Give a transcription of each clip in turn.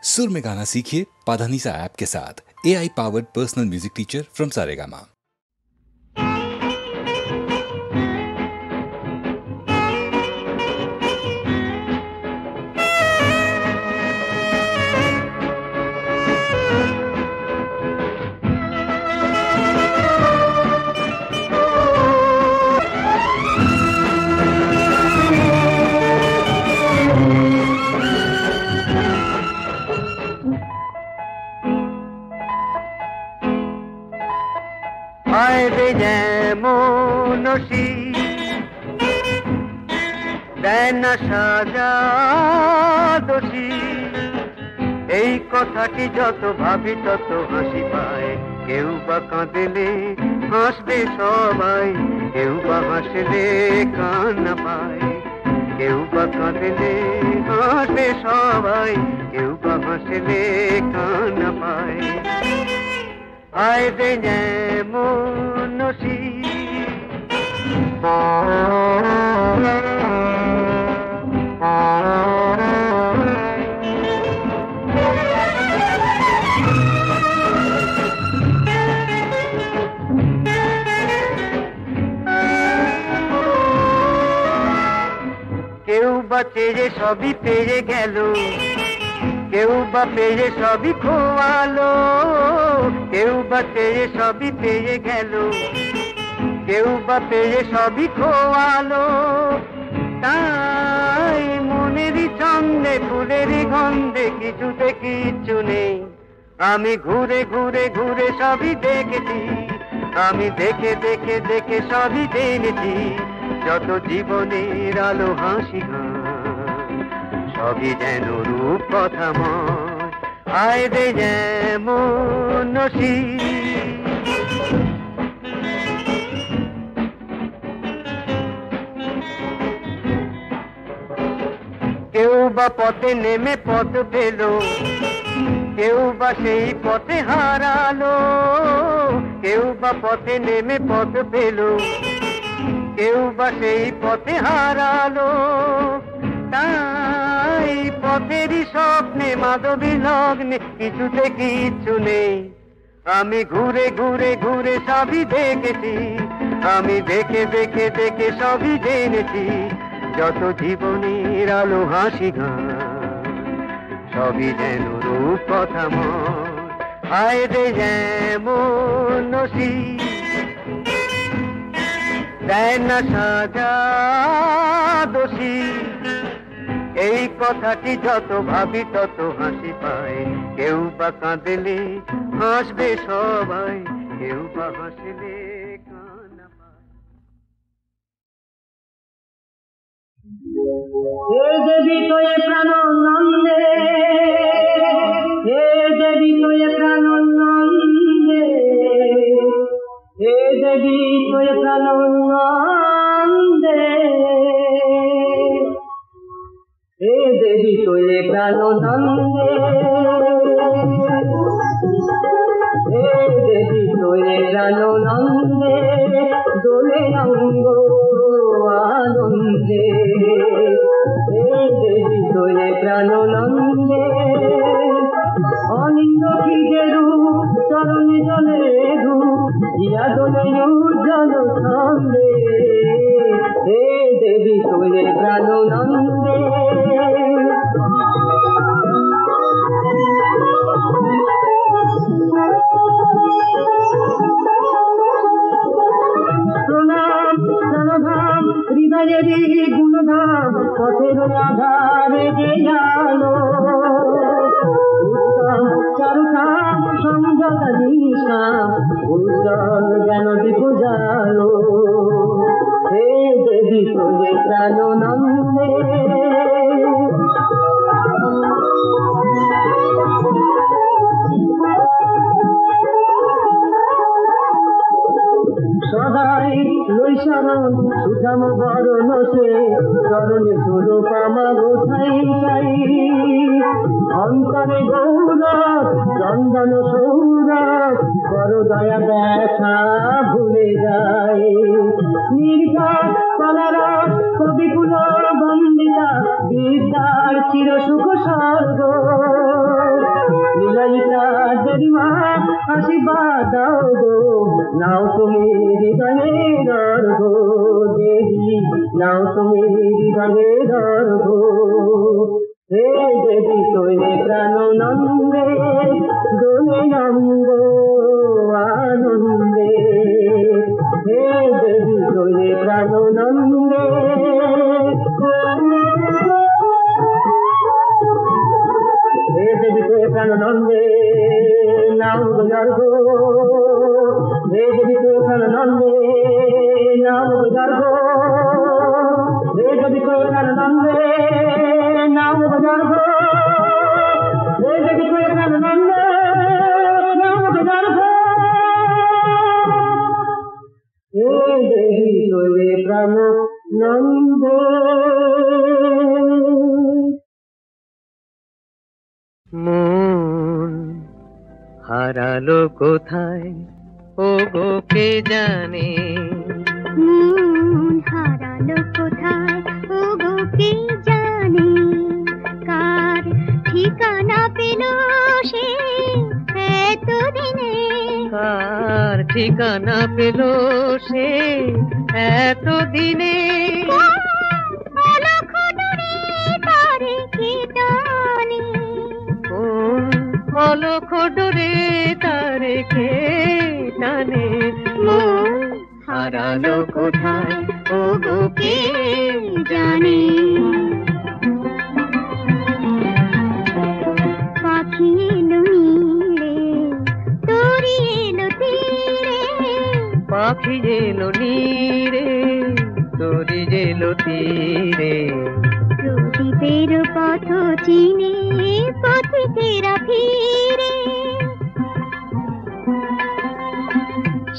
सुर में गाना सीखिए पाधानीसा ऐप के साथ। AI powered personal music teacher from Saregama. দেনা সাজা দোষী এই কথাটি যত ভাবি তত হাসি পায়। কেউ বা কাঁদলে হাসবে সবাই, কেউ বা হাসলে কান্না পায়। কেউ বা কাঁদলে হাসবে সবাই, কেউ বা হাসলে কান্না পায়। আয় দে যেমন নসি কেউ বা চেয়ে সবই পেয়ে গেল, কেউ বা পেয়ে সবই খোয়ালো। কেউ বা চেয়ে সবই পেয়ে গেল, কেউ বা পেয়ে সবই খোয়ালো। তাই মনেরই ছন্দে ফুলেরই গন্ধে কিছুতে কিচ্ছু নেই। আমি ঘুরে ঘুরে ঘুরে সবই দেখেছি, আমি দেখে দেখে দেখে সবই জেনেছি। যত জীবনের আলো হাসি গান সবই যেন রূপ কথাময়। আয় দে যেমন নসি কেউ বা পথে নেমে পথ পেল, কেউ বা সেই পথে হারালো। কেউ বা পথে নেমে পথ পেল, কেউ বা সেই পথে হারালো। তাই পথেরই স্বপ্নে মাধবী লগ্নে কিছুতে কিচ্ছু নেই। আমি ঘুরে ঘুরে ঘুরে সবই দেখেছি, আমি দেখে দেখে দেখে সবই জেনেছি। যত জীবনের আলো হাসি গান সবই যেন রূপ কথাময়। আয় দে যেমন নসি দেয় না সাজা দোষী এই কথাটি যত ভাবি তত হাসি পায়। কেউ বা কাঁদলে হাসবে সবাই, কেউ বা হাসলে কান্না পায়। হে দেবী তোয়ে প্রাণানন্দে, হে দেবী তোয়ে প্রাণানন্দে, হে দেবী তোয়ে প্রাণানন্দে, হে দেবী তোয়ে প্রাণানন্দে, হে দেবী তোয়ে প্রাণানন্দে, দোলে অঙ্গ আনন্দে। হে দেবী তোয়ে প্রাণানন্দে, অনিন্দ কি যে রূপ চরণে জলে রূপ ইয়া দোলে উজ্জ্বল ছন্দে। হে দেবী তোয়ে প্রাণানন্দে, প্রণাম প্রণধাম হৃদয়েরই গুণধাম পথের আধারে যে আলো। উত্তম চারুকাম সংযত নিশাম উজ্জ্বল জ্ঞান দীপ জালো। হে দেবী তোয়ে প্রাণানন্দে, সদাই লৈশরণ সুধাম বরণ সে চরণে স্বরূপ আমার ওঠাই চাই। অন্তরে গৌরব চন্দন সৌরভ বড় দয়া ব্যথা ভুলে যায়। নির্ঘাত কলারস কবিকুল বন্দিতা বিদ্যার চির সুখ স্বর্গ। আশীর্বাদ দাও গো, নাও তুমি হৃদয়ের অর্ঘ দেবী, নাও তুমি হৃদয়ের অর্ঘ। হে দেবী তোরে প্রাণনন্দে দোলে অঙ্গ আনন্দে, হে দেবী তোরে প্রাণনন্দে। হে দেবী তোরে প্রাণনন্দে নাও গর্ভ, হে দেবী তোরে প্রাণনন্দে নাও গর্ভ, হে দেবী তোরে প্রাণনন্দে নাও গর্ভ, হে দেবী তোরে প্রাণনন্দে নাও গর্ভ, হে দেবী তোরে প্রাণনন্দে। মন হারালো কোথায় ও গো কে জানে, মন হারালো কোথায় ও গো কে জানে, কার ঠিকানা পেল সে এতদিনে, কার ঠিকানা পেল সে এতদিনে, অলখ দূরে তারে কে টানে, কোন অলখ ডোরে তারে কে টানে। মন হারালো কোথায় ও গো কে জানে। পাখি এলো নীড়ে তোরি এলো তীরে, পাখি এলো নীরে তোরি এলো তীরে, প্রদীপের পথ চিনে পথিকেরা ফিরে,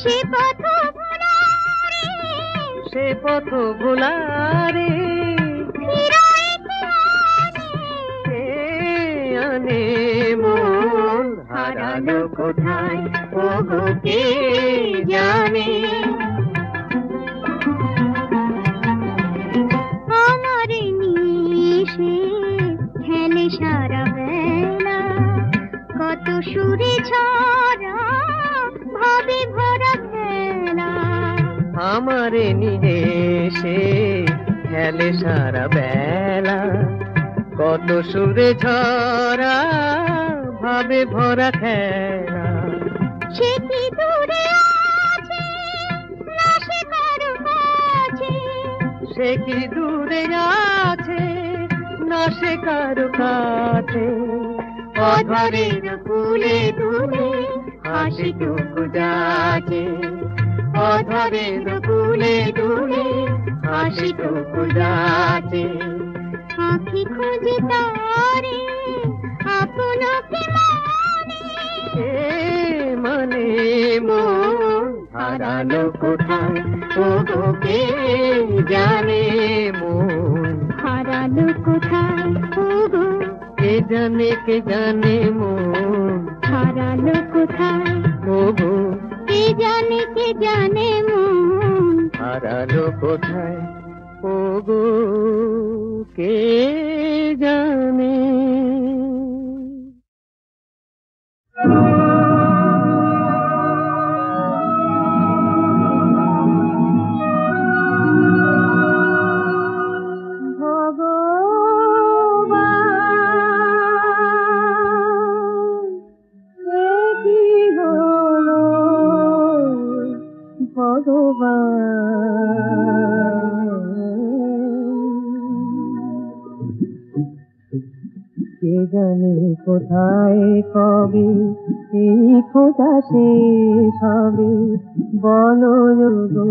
সে পথ ভোলা রে, সে পথ ভোলারে, ফিরায় কে আনে। মন হারালো কোথায় ও গো কে জানে। আমার নিশে খেলে সারা বেলা, কত সুরে ছড়া ভাবে ভরা খেলা, আমার নিজে সে খেলে সারা বেলা, কত সুরে ঝরা ভাবে ভরা খেলা। সে কি দূরে আছে না সে কারো কাছে, সে কি দূরে আছে না সে কারো কাছে, অধরের ফুলে তুলে হাসিটুকু যাচ্ছে, অধরের ফুলে তুলে হাসিটুকু যাচ্ছে। আঁখি খুঁজে তারে আপনাকে মানে মন হারালো কোথায় ও গো কে জানে। মন হারালো কোথায় ও গো কে জানে মন হারালো কোথায় ও গো কে জানে মন, হারালো কোথায় ও গো কে জানে। কে জানে কোথায় কবে এই খোঁজা শেষ হবে, বলো গো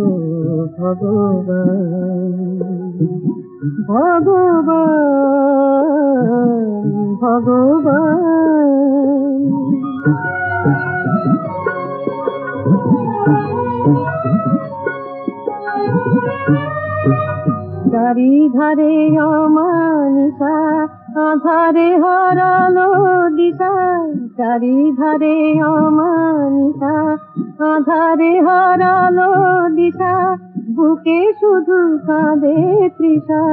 ভগবান, ভগবান, ভগবান। চারিধারে অমানিসা আধারে হারালো দিশা, চারিধারে অমানিসা আধারে হারালো দিশা, বুকে শুধু কাঁদে তৃষা।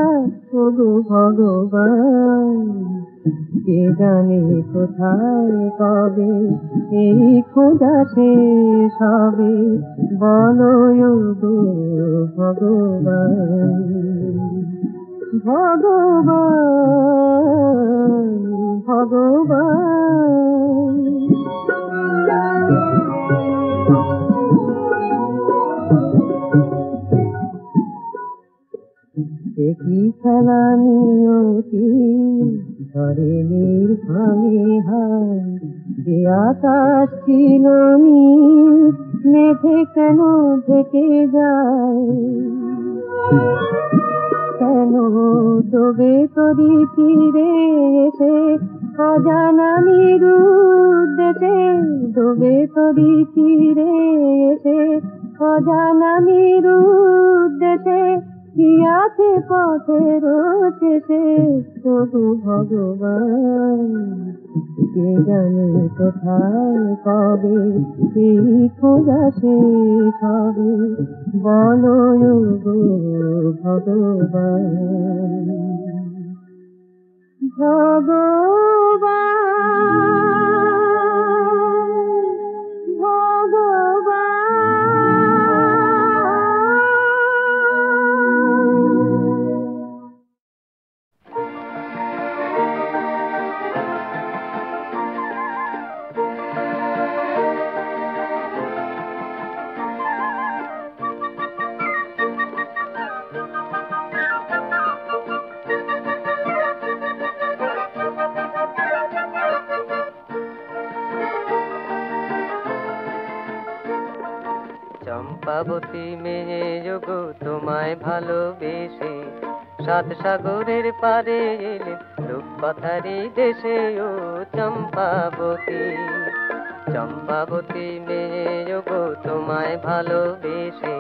ওগো ভগবান কে জানে কোথায় কবে এই খোঁজা শেষ হবে, বলো গো ভগবান, ভগবান, ভগবান। কি খেলা নিয়তি ধরেনির ভাঙে হায়, যে আকাশ ছিল নীল মেঘে কেন ঢেকে যায়, কেন ডোবে তরি তীরে এসে অজানা নিরুদ্দেশে, ডোবে তরি তীরে এসে অজানা নিরুদ্দেশে, কি আছে পথের শেষে তবু ভগবান, কে জানে কোথায় কবে এই খোঁজা শেষ হবে, বলো গো ভগবান, ভগবান, ভগবান। চম্পাবতী মেয়ে যোগো তোমায় ভালোবেসে, সাত সাগরের পারে এলে রূপকথারি দেশে ও চম্পাবতী, চম্পাবতী মেয়ে যোগো তোমায় ভালোবেসে,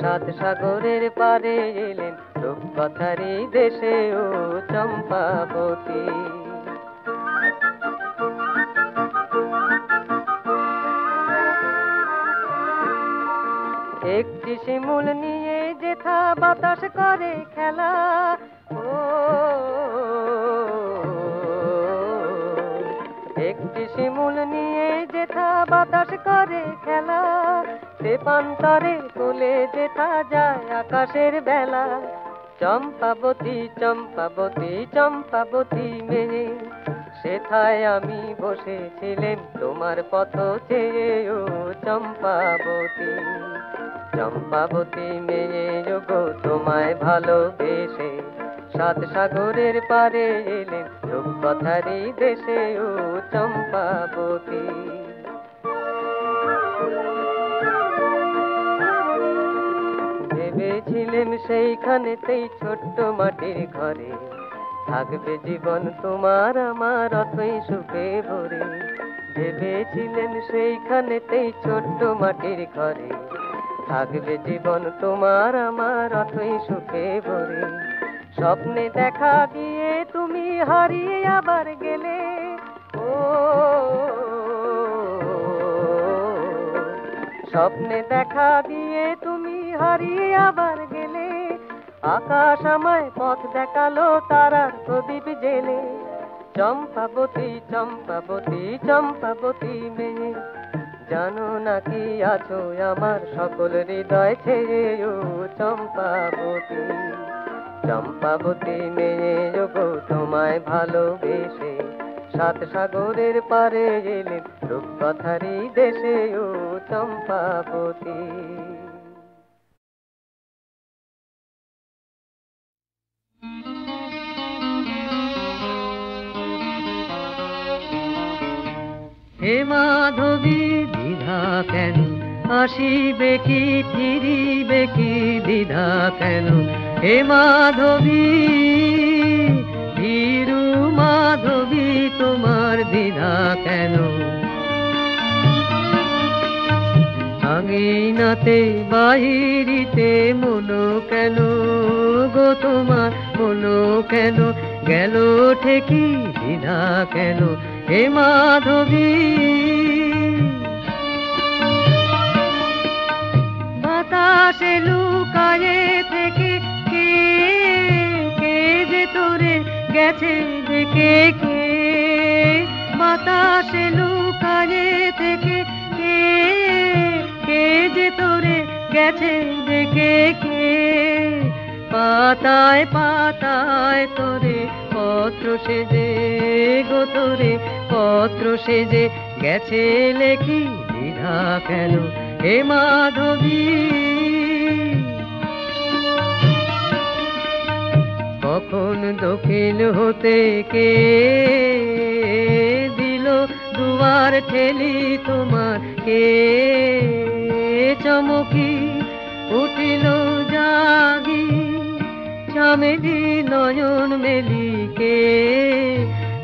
সাত সাগরের পারে এলেন রূপকথারি দেশে ও চম্পাবতী। একটি শিমুল নিয়ে যেথা বাতাস করে খেলা, ও একটি শিমুল নিয়ে যেথা বাতাস করে খেলা, সে পান্তরে কোলে যেথা যায় আকাশের বেলা, চম্পাবতী চম্পাবতী চম্পাবতী মেয়ে, সেথায় আমি বসেছিলেন তোমার পথ চেয়ে ও চম্পাবতী, চম্পাবতী মেয়ে যোগো তোমায় ভালোবেসে, সাত সাগরের পারে এলেন রূপকথারি দেশে ও চম্পাবতী। ভেবেছিলেন সেইখানেতেই ছোট্ট মাটির ঘরে থাকবে জীবন তোমার আমার অথই সুখে ভরে, ভেবেছিলেন সেইখানেতেই ছোট্ট মাটির ঘরে থাকবে জীবন তোমার আমার অথই সুখে ভরে, স্বপ্নে দেখা গিয়ে তুমি হারিয়ে আবার গেলে, ও স্বপ্নে দেখা দিয়ে তুমি হারিয়ে আবার গেলে, আকাশ আমায় পথ দেখালো তারার প্রদীপ জেলে, চম্পাবতী চম্পাবতী চম্পাবতী মেয়ে, জানো নাকি আছো আমার সকল হৃদয় ছেড়ে ও চম্পাবতী, চম্পাবতী মেয়ে যোগো তোমায় ভালোবেসে, সাত সাগরের পারে এলেন রূপকথারি দেশে ও চম্পাবতী। হে মাধবী দ্বিধা কেন, আসিবে কি ফিরিবে কি দ্বিধা কেন, হে মাধবী ভীরু মাধবী তোমার দ্বিধা কেন, আঙিনাতে বাহিরিতে মনো কেন গো তোমার মনো কেন, গেল ঠেকি দ্বিধা কেন, হে মাধবী বাতাসে লুকায়ে থেকে কে কে যে তোরে গেছে দেখে, কে পাশে লুকায়ে থেকে কে কে যে তোরে গেছে দেখে কে পাতায় পাতায় তোরে পত্র সেজে গো তোরে পত্র সেজে গেছে লেখি দ্বিধা কেন হে মাধবী কখন দক্ষিণ হতে কে দিল দুয়ার ঠেলি তোমার কে চমকি উঠিল জাগি চামেলি নয়ন মেলি কে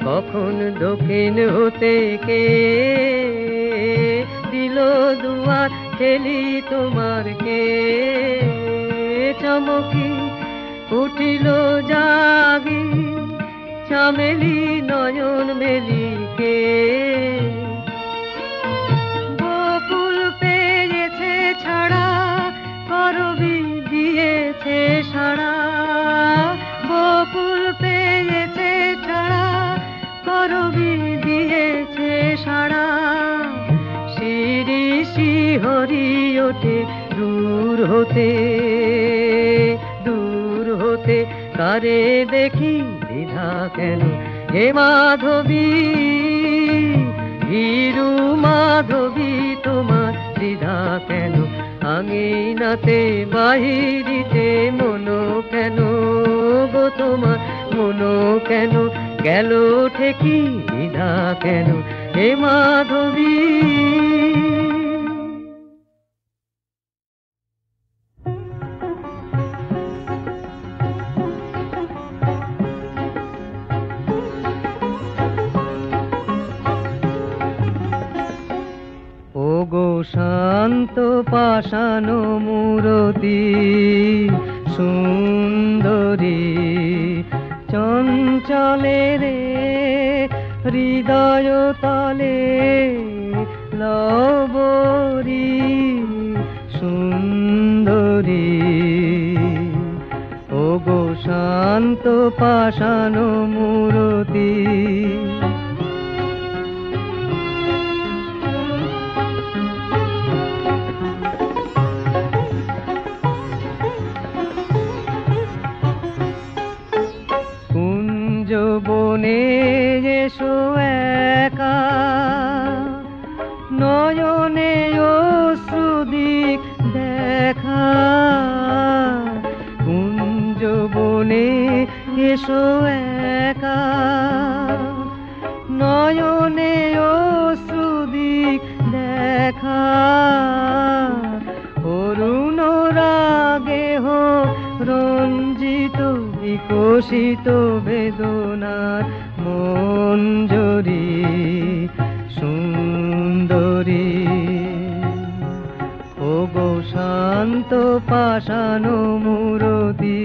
কখন দক্ষিণ হতে কে দিল দুয়ার ঠেলি তোমার কে চমকি উঠিল জাগি চামেলি নয়ন মেলি কে বকুল পেয়েছে ছাড়া করবি দিয়েছে সাড়া বকুল পেয়েছে ছাড়া করবি দিয়েছে সাড়া শিরি শিহরি ওঠে দূর হতে কারে দেখি দ্বিধা কেন হে মাধবী ভীরু মাধবী তোমার দ্বিধা কেন আঙিনাতে বাহিরিতে মনো কেন গো তোমার মনো কেন গেল ঠেকি দ্বিধা কেন হে মাধবী শান্ত পাষাণ মূরতি সুন্দরী চঞ্চলে রে হৃদয় তলে লবরী সুন্দরী ও গো শান্ত পাষাণ মূরতি বনে এসো একা নয়নে অশ্রুদিক দেখা কুঞ্জ বনে এসো একা নয়নে অশ্রুদিক দেখা অরুণ রাগে হোক রঞ্জিত বিকশিত বেদনার মঞ্জরি সুন্দরী ও গো শান্ত পাষাণ মূরতি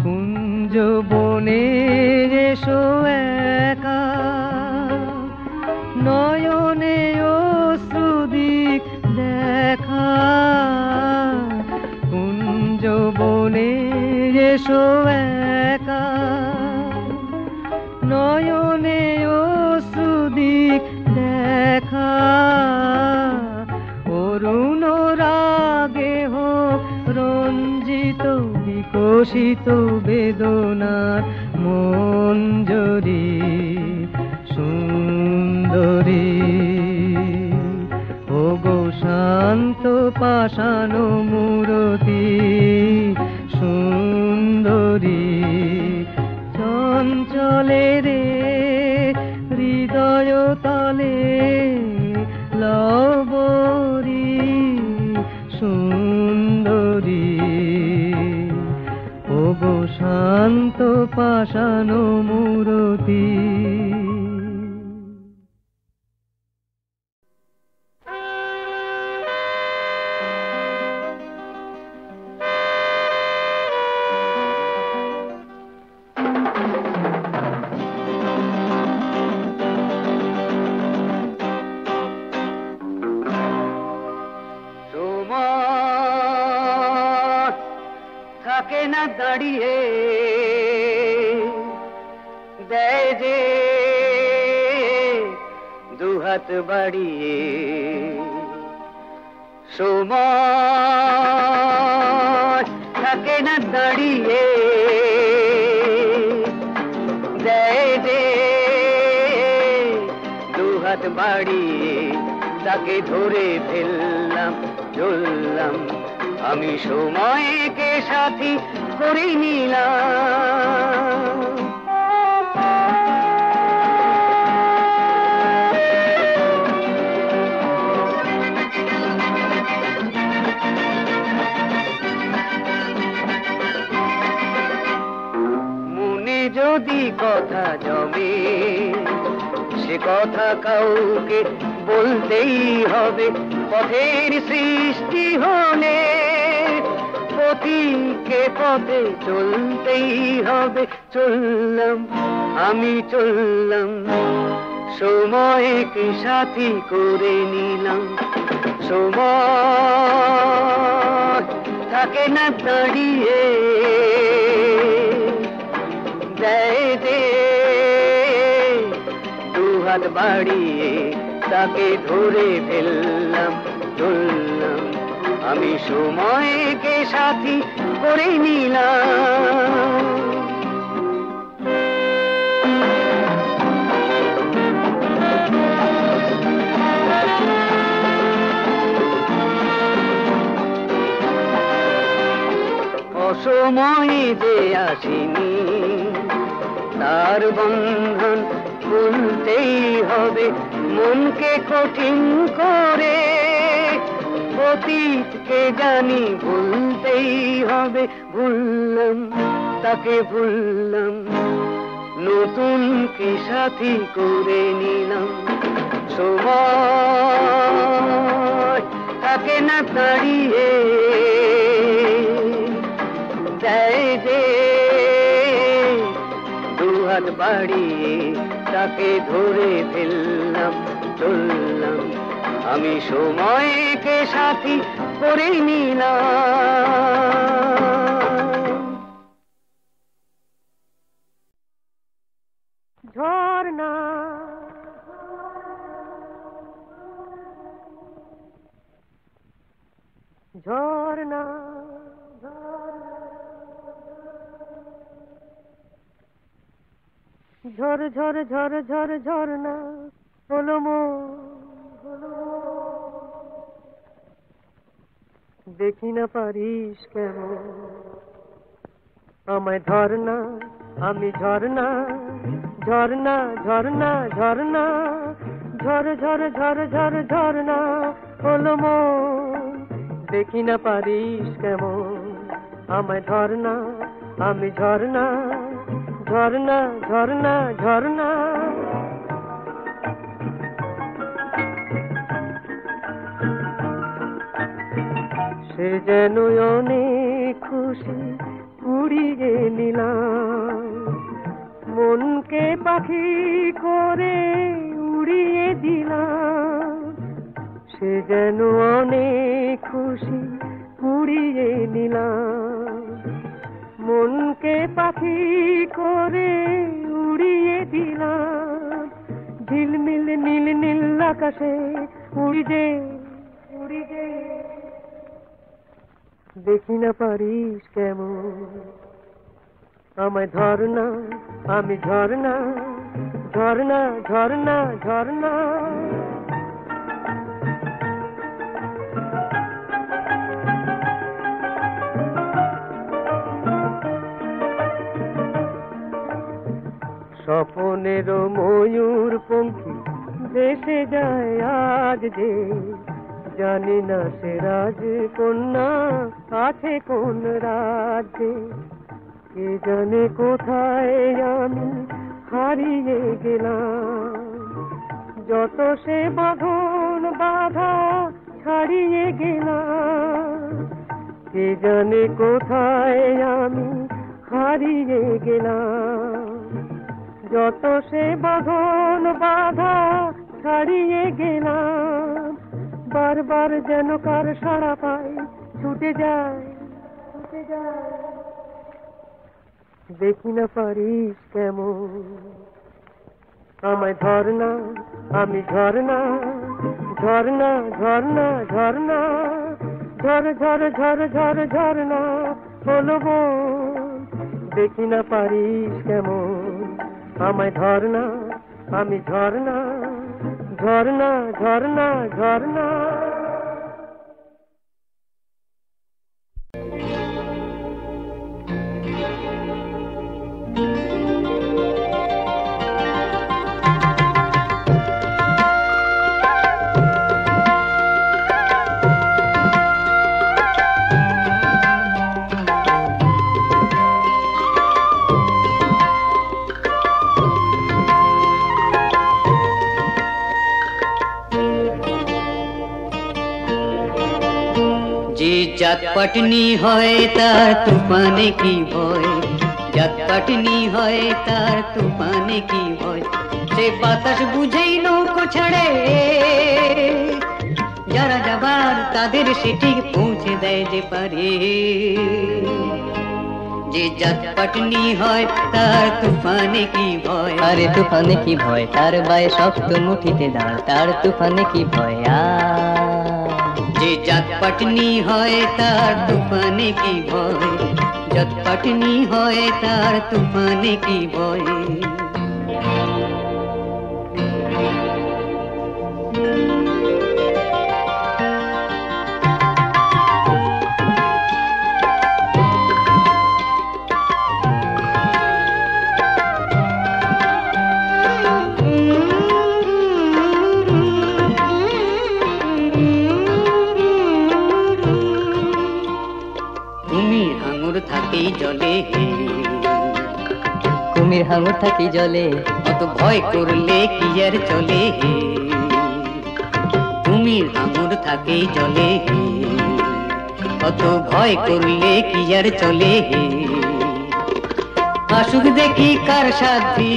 কুঞ্জ বনে এসো একা নয়নে অশ্রুদিক দেখা কুঞ্জ বনে এসো একা নয়নে অশ্রুদিক দেখা অরুণ রাগে হোক রঞ্জিত বিকশিত বেদনার মঞ্জরি সুন্দরী ও গো শান্ত পাষাণ মূরতি সুন্দরী চঞ্চলে রে হৃদয় তলে লবরী সুন্দরী ও গো শান্ত পাষাণ মূরতি থাকে না দাঁড়িয়ে, দেয় যে দুহাত বাড়িয়ে। সময় থাকে না দাঁড়িয়ে, দেয় যে দুহাত বাড়িয়ে। তাকে ধরে ফেললাম, চললাম, আমি সময়কে সাথী করে নিলাম। মনে যদি কথা জমে, সে কথা কাউকে বলতেই হবে। পথের সৃষ্টি হলে পথিকে পথে চলতেই হবে। চললাম, আমি চললাম, সময়কে সাথী করে নিলাম। সময় থাকে না দাঁড়িয়ে, দেয় যে দুহাত বাড়িয়ে। তাকে ধরে ফেললাম, চললাম, আমি সময়কে সাথী করে নিলাম। অসময়ে যে আসিনি, তার বন্ধন খুলতেই হবে। মনকে কঠিন করে অতীতকে জানি ভুলতেই হবে। ভুললাম, তাকে ভুললাম, নতুন কি সাথী করে নিলাম। সময় থাকে না দাঁড়িয়ে, দেয় যে দুহাত বাড়িয়ে। তাকে ধরে ফেললাম, চললাম, আমি সময়কে সাথী করে নিলাম। ঝর্ণা ঝর্ণা ঝর ঝর ঝর ঝর ঝর্ণা হলো মন, দেখি না পারিস কেমন আমায় ধরনা। আমি ঝর্ণা, ঝর্ণা ঝর্ণা ঝর্ণা, ঝর ঝর ঝর ঝর ঝর্ণা হলো মন, দেখি না পারিস কেমন আমায় ধরনা। আমি ঝর্ণা, ঝর্ণা ঝর্ণা ঝর্ণা। সে যেন অনেক খুশি উড়িয়ে নিলাম, মনকে পাখি করে উড়িয়ে দিলাম। সে যেন অনেক খুশি উড়িয়ে নিলাম, মনকে পাখি করে উড়িয়ে দিলাম। ঝিলমিল নীল নীল আকাশে উড়ি যে, উড়ি যে, দেখি না পারিস কেমন আমায় ধরনা। আমি ঝর্ণা, ঝর্ণা ঝর্ণা ঝর্ণা। স্বপনের ময়ূর পঙ্খী দেশে যায় আজ যে, জানি না সে রাজকন্যা আছে কোন রাজ্যে। কে জানে কোথায় আমি হারিয়ে গেলাম, যত সে বাঁধন বাধা ছাড়িয়ে গেলাম। কে জানে কোথায় আমি হারিয়ে গেলাম, যত সে বাঁধন বাধা ছাড়িয়ে গেলাম। বারবার যেন কার সাড়া পাই, ছুটে যায়, ছুটে যায়। দেখি না পারিস কেমন আমায় ঝরনা আমি ঝরনা ঝরনা ঝরনা ঝরনা ঝর ঝর ঝর ঝর ঝরনা হলো বোন দেখি না পারিস কেমন আমায় ঝরনা আমি ঝরনা ঝরনা ঝরনা ঝরনা। জাত পাটনি হয় তার তুফানে কি ভয়, জাত পাটনি হয় তার তুফানে কি ভয়, সে বাতাস বুঝেই নৌকো ছাড়ে, যারা যাবার তাদের সে ঠিক পৌঁছে দেয় যে পারে। যে জাত পাটনি হয় তার তুফানে কি ভয়, আরে তুফানে কি ভয়, তার বায়ে শক্ত মুঠিতে দাঁড়, তার তুফানে কি ভয়। যে জাত পাটনি হয় তার তুফানে কি ভয়, জাত পাটনি হয় তার তুফানে কি ভয়। থাকি জলে, কুমির হাঙর থাকি জলে, অত ভয় করলে কি আর চলে। কুমির হাঙর থাকে জলে, অত ভয় করলে কি আর চলে। আসুক দেখি কার সাথী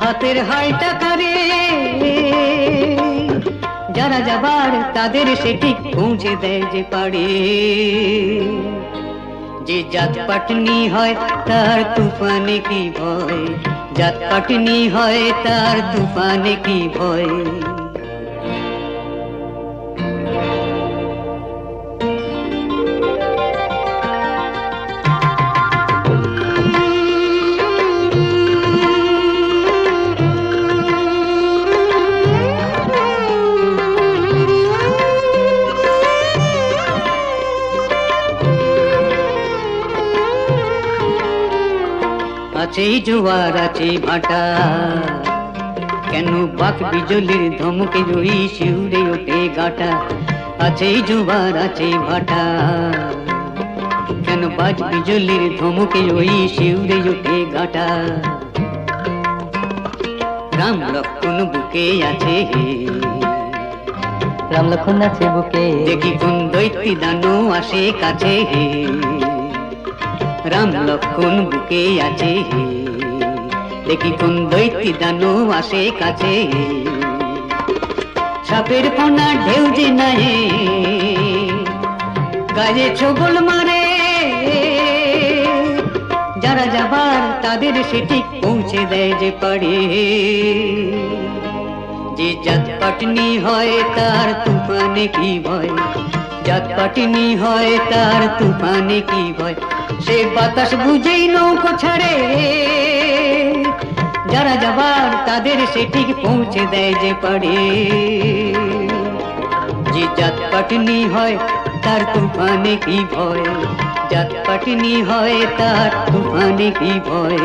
হাতের হালটা করে, যারা যাবার তাদের সে ঠিক পৌঁছে দেয় যে পারে। যে জাত পাটনি হয় তার তুফানে কি ভয়, জাত পাটনি হয় তার তুফানে কি ভয়। আছে জোয়ার আছে ভাটা, কেন বাক বিজলির ধমকে ওই শিউরে ওঠে গাটা। আছে জোয়ার আছে ভাটা, কেন বাজ বিজলির ধমকে ওই শিউরে ওঠে গাটা। রাম লক্ষণ বুকে আছে, রাম লক্ষণ আছে বুকে, দেখি কোন দৈত্যী দানু আসে কাছে। রাম লক্ষণ বুকে আছে, দেখি কোন দৈত্যী দানু আসে কাছে। সাপের ফোনা ঢেউ যে নাহে, গায়ে ছগল মারে, যারা যাবার তাদের সে ঠিক পৌঁছে দেয় যে পারে। যে জাত পাটনি হয় তার তুফানে কি ভয়, জাত পাটনি হয় তার তুফানে কি ভয়, সে বাতাস বুঝেই নৌকো ছাড়ে, যারা যাবার তাদের সে ঠিক পৌঁছে দেয় যে পারে। যে জাত পাটনি হয় তার তুফানে কি ভয়, জাত পাটনি হয় তার তুফানে কি ভয়।